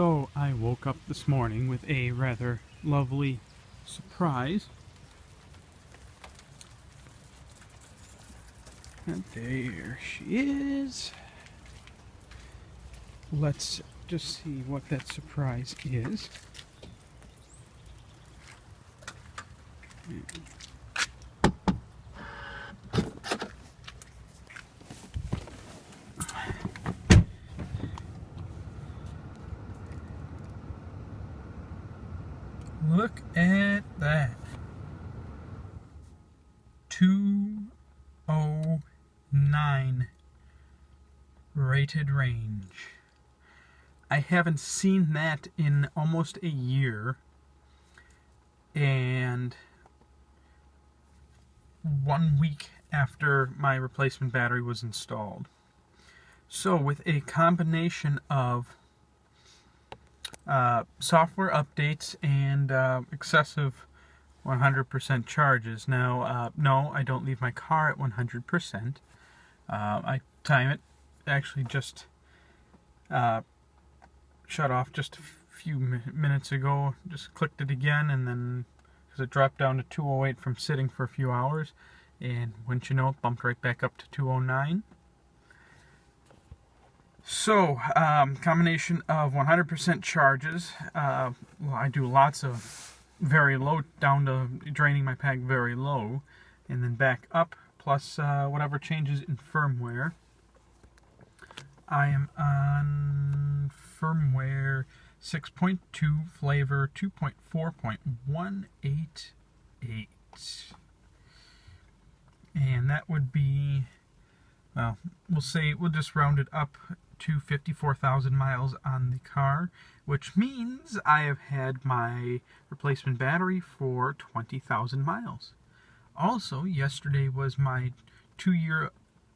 So I woke up this morning with a rather lovely surprise. And there she is. Let's just see what that surprise is. Look at that. 209 rated range. I haven't seen that in almost a year, and 1 week after my replacement battery was installed. So with a combination of software updates and excessive 100% charges. Now, no, I don't leave my car at 100%. I time it. Actually, just shut off just a few minutes ago. Just clicked it again, and then because it dropped down to 208 from sitting for a few hours, and wouldn't you know, it bumped right back up to 209. So, combination of 100% charges. Well, I do lots of very low, down to draining my pack very low, and then back up, plus whatever changes in firmware. I am on firmware 6.2, flavor 2.4.188. And that would be, well, we'll just round it up to 54,000 miles on the car, which means I have had my replacement battery for 20,000 miles. Also, yesterday was my 2-year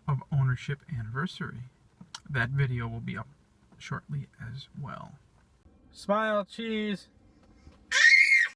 of ownership anniversary. That video will be up shortly as well. Smile, cheese!